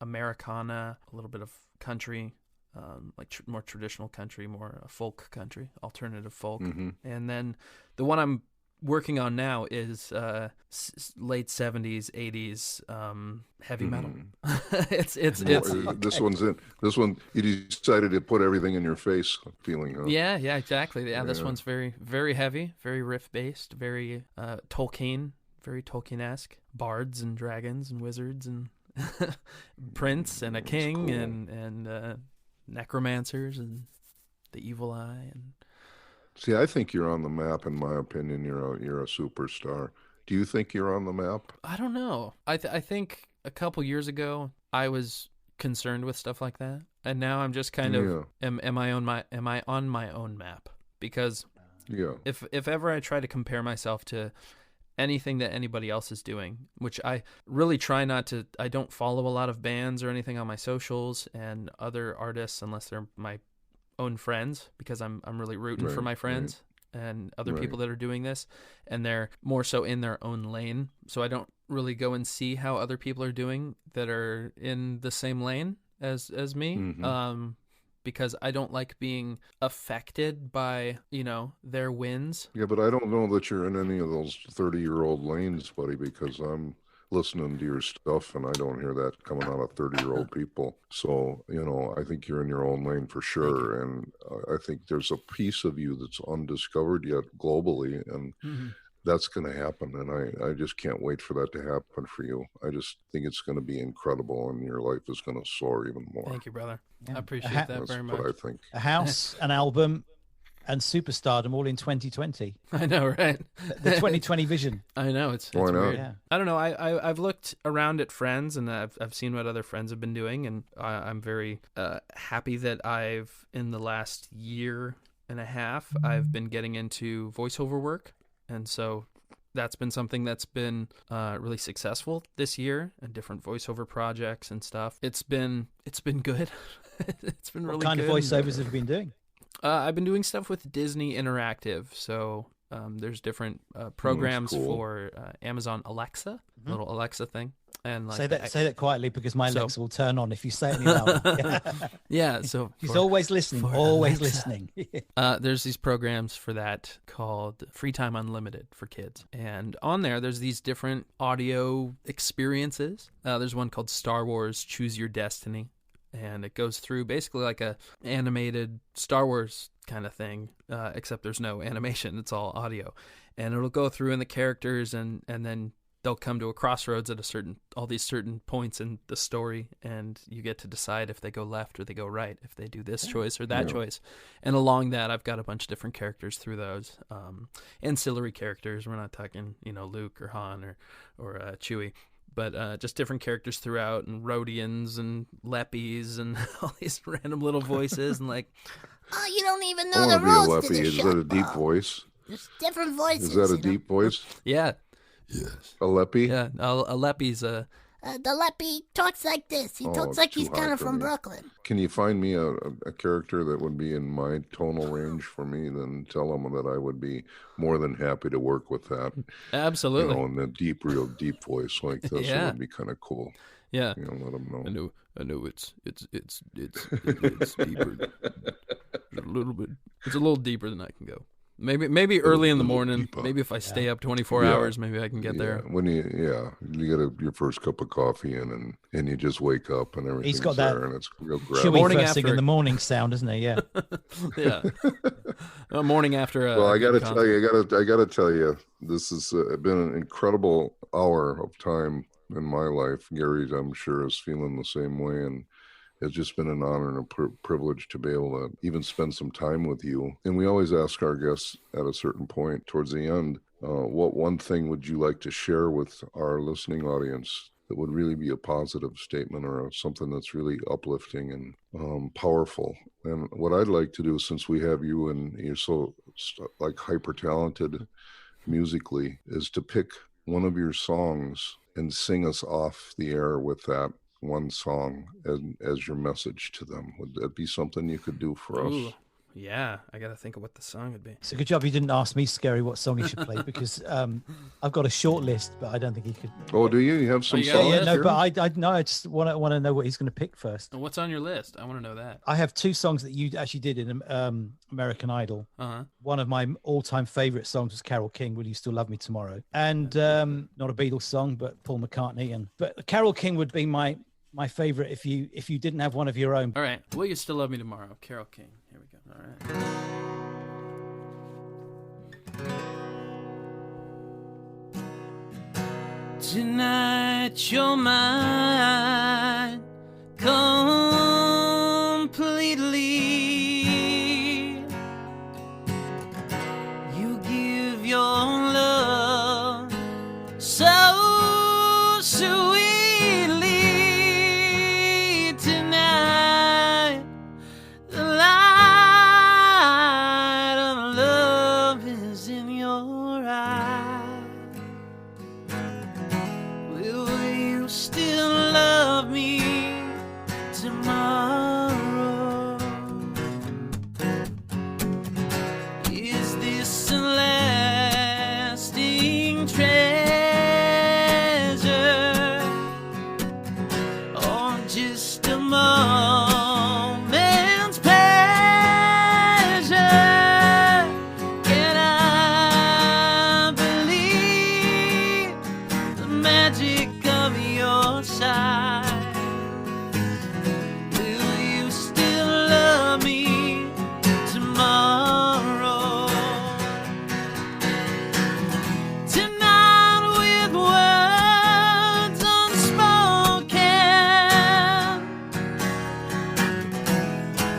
Americana, a little bit of country, like more traditional country, more folk country, alternative folk. Mm-hmm. And then the one I'm working on now is late 70s, 80s heavy metal. It's This one you decided to put everything in your face feeling, huh? Yeah, exactly. Yeah, this one's very, very heavy, very riff based, very Tolkien, very Tolkien-esque. Bards and dragons and wizards and prince and a king, cool. and necromancers and the evil eye. And See, I think you're on the map. In my opinion, you're a superstar. Do you think you're on the map? I don't know. I think a couple years ago I was concerned with stuff like that, and now I'm just kind of am I on my own map? Because if ever I try to compare myself to anything that anybody else is doing, which I really try not to. I don't follow a lot of bands or anything on my socials and other artists unless they're my own friends, because I'm really rooting for my friends and other people that are doing this, and they're more so in their own lane. So I don't really go and see how other people are doing that are in the same lane as me. Mm-hmm. Because I don't like being affected by, their wins. Yeah, but I don't know that you're in any of those 30-year-old lanes, buddy, because I'm listening to your stuff and I don't hear that coming out of 30-year-old people. So, I think you're in your own lane for sure. And I think there's a piece of you that's undiscovered yet globally, and that's going to happen. And I just can't wait for that to happen for you. I just think it's going to be incredible, and your life is going to soar even more. Thank you, brother. Yeah. I appreciate that That's very much. what I think. A house, an album, and superstardom all in 2020. I know, right? The 2020 vision. I know, it's Why not? weird. Yeah. I don't know. I've looked around at friends, and I've seen what other friends have been doing, and I'm very happy that in the last year and a half, I've been getting into voiceover work, and so that's been something that's been really successful this year, and different voiceover projects and stuff. It's been good. It's been really good. What kind of voiceovers have you been doing? I've been doing stuff with Disney Interactive, so there's different programs for Amazon Alexa, little Alexa thing. And like say that quietly, because my Alexa will turn on if you say it any louder. Yeah, so she's always listening, always listening. There's these programs for that called Free Time Unlimited for kids, and on there's these different audio experiences. There's one called Star Wars Choose Your Destiny, and it goes through basically like a animated Star Wars kind of thing, except there's no animation, it's all audio, and it'll go through in the characters, and then they'll come to a crossroads at all these certain points in the story, and you get to decide if they go left or they go right, if they do this choice or that choice. And along that, I've got a bunch of different characters through those, ancillary characters. We're not talking, Luke or Han or Chewie, but just different characters throughout, and Rhodians and Leppies and all these random little voices, and like, oh, you don't even know the rules to this show. Is that a deep voice? There's different voices. Is that a deep voice? Yeah. Yes. A Leppy? Yeah, a Leppy's the Leppy talks like this. He talks like he's kind of from Brooklyn. Can you find me a character that would be in my tonal range for me? Then tell them that I would be more than happy to work with that. Absolutely. In a real deep voice like this, it would be kind of cool. Yeah. Let them know. I know it's deeper. It's a little deeper than I can go. Maybe early in the morning. Maybe if I stay up 24 hours, maybe I can get there. When you get your first cup of coffee in, and you just wake up and everything's He's got that there, and it's real chewy first thing in the morning sound, isn't he? Yeah. Yeah. Morning after. Well, I gotta tell you, this has been an incredible hour of time in my life. Gary, I'm sure, is feeling the same way, and it's just been an honor and a privilege to be able to even spend some time with you. And we always ask our guests at a certain point towards the end, what one thing would you like to share with our listening audience that would really be a positive statement or something that's really uplifting and powerful? And what I'd like to do, since we have you and you're so like hyper talented musically, is to pick one of your songs and sing us off the air with that one song as your message to them. Would that be something you could do for us? Yeah, I gotta think of what the song would be. It's a good job you didn't ask me, Scary, what song he should play, because I've got a short list, but I don't think he could. Oh, do you? You have some songs? Yeah, no, but I just want to know what he's going to pick first. And what's on your list? I want to know that. I have two songs that you actually did in American Idol. Uh-huh. One of my all-time favorite songs was Carole King, Will You Still Love Me Tomorrow? And not a Beatles song, but Paul McCartney. But Carole King would be my favorite if you didn't have one of your own. All right. Will You Still Love Me Tomorrow? Carole King. Here we go. All right. Tonight you're mine completely. You give your love so sweetly. Tonight the light of love is in your eyes. Will you still love me tomorrow? Is this a lasting treasure, or just a moment's pleasure? Can I believe the magic of your side? Will you still love me tomorrow? Tonight with words unspoken,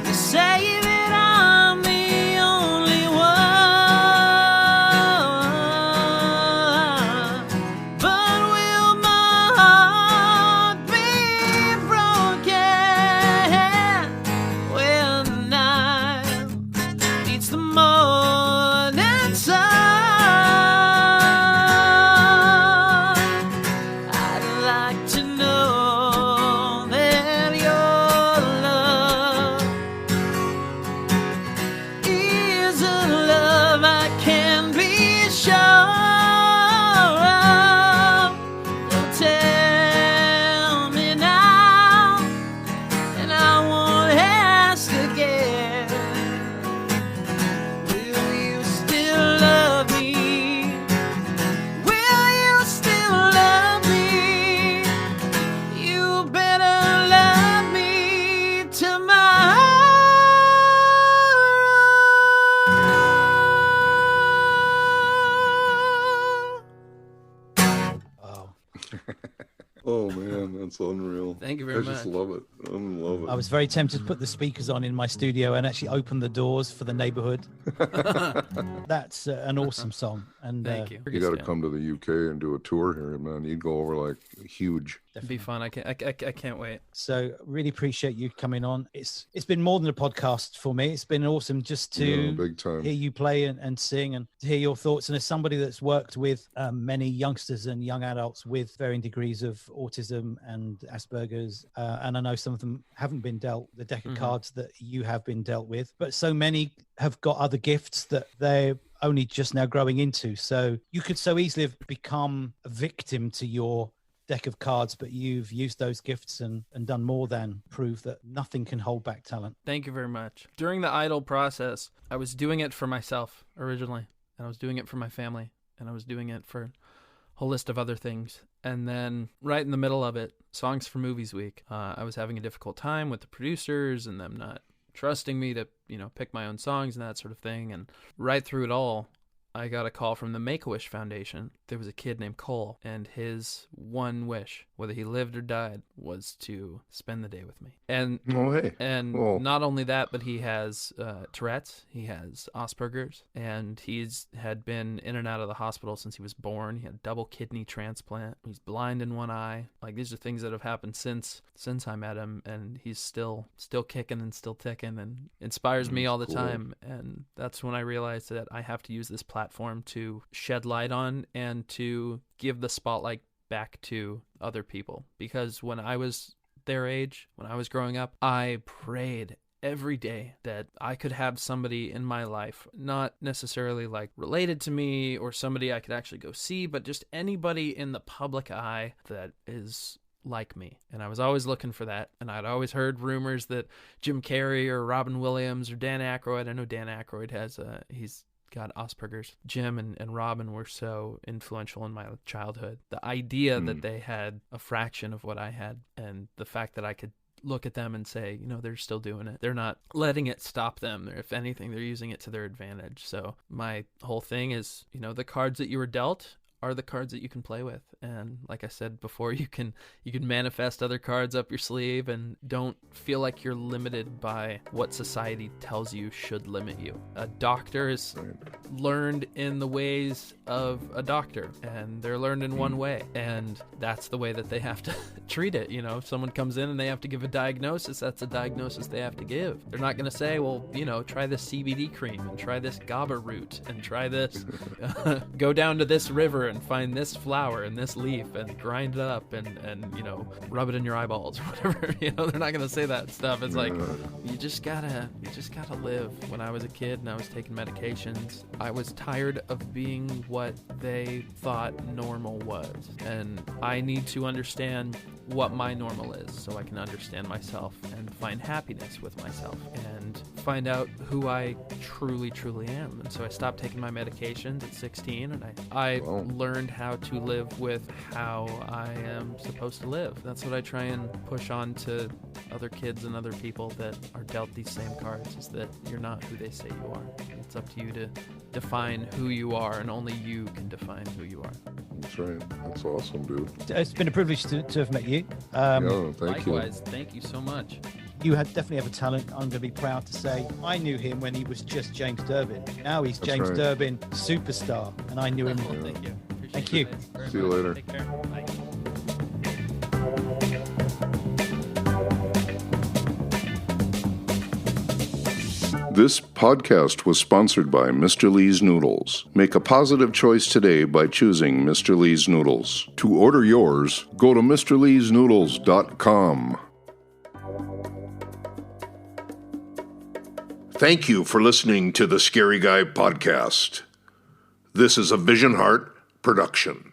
you say that I'm the only Oh, man, that's unreal. Thank you very much. I just love it. I love it. I was very tempted to put the speakers on in my studio and actually open the doors for the neighborhood. That's an awesome song. And Thank you. You got to come to the UK and do a tour here, man. You'd go over like huge. It'd be fun. I can't wait. So really appreciate you coming on. It's been more than a podcast for me. It's been awesome just to big time. hear you play and sing and to hear your thoughts. And as somebody that's worked with many youngsters and young adults with varying degrees of autism and Asperger's, and I know some of them haven't been dealt the deck of cards that you have been dealt with, but so many have got other gifts that they're only just now growing into. So you could so easily have become a victim to your deck of cards, but you've used those gifts and done more than prove that nothing can hold back talent. Thank you very much. During the idol process, I was doing it for myself originally, and I was doing it for my family, and I was doing it for a whole list of other things. And then right in the middle of it, Songs for Movies Week, I was having a difficult time with the producers and them not trusting me to, pick my own songs and that sort of thing. And right through it all, I got a call from the Make-A-Wish Foundation. There was a kid named Cole, and his one wish, whether he lived or died, was to spend the day with me. And not only that, but he has Tourette's, he has Asperger's, and he's had been in and out of the hospital since he was born. He had a double kidney transplant. He's blind in one eye. Like, these are things that have happened since I met him, and he's still kicking and still ticking and inspires me all the time. And that's when I realized that I have to use this platform to shed light on and to give the spotlight back to other people. Because when I was their age, when I was growing up, I prayed every day that I could have somebody in my life, not necessarily like related to me or somebody I could actually go see, but just anybody in the public eye that is like me. And I was always looking for that. And I'd always heard rumors that Jim Carrey or Robin Williams or Dan Aykroyd, I know Dan Aykroyd he's got Asperger's. Jim and Robin were so influential in my childhood. The idea that they had a fraction of what I had, and the fact that I could look at them and say, they're still doing it. They're not letting it stop them. If anything, they're using it to their advantage. So my whole thing is, the cards that you were dealt are the cards that you can play with. And like I said before, you can manifest other cards up your sleeve, and don't feel like you're limited by what society tells you should limit you. A doctor is learned in the ways of a doctor, and they're learned in one way, and that's the way that they have to treat it. If someone comes in and they have to give a diagnosis, that's a diagnosis they have to give. They're not going to say, well, try this CBD cream and try this GABA root and try this, go down to this river and find this flower and this leaf and grind it up and rub it in your eyeballs or whatever. They're not gonna say that stuff. It's like you just gotta live. When I was a kid and I was taking medications, I was tired of being what they thought normal was, and I need to understand what my normal is so I can understand myself and find happiness with myself and find out who I truly am. And so I stopped taking my medications at 16, and I learned how to live with how I am supposed to live. That's what I try and push on to other kids and other people that are dealt these same cards, is that you're not who they say you are. It's up to you to define who you are, and only you can define who you are. That's right. That's awesome, dude. It's been a privilege to have met you. Thank likewise, you. Thank you so much. You definitely have a talent. I'm going to be proud to say I knew him when he was just James Durbin. Now he's James Durbin, superstar, and I knew him. Thank you. Thank you. See you later. Take care. Bye. This podcast was sponsored by Mr. Lee's Noodles. Make a positive choice today by choosing Mr. Lee's Noodles. To order yours, go to MrLee'sNoodles.com. Thank you for listening to the Scary Guy Podcast. This is a Vision Heart production.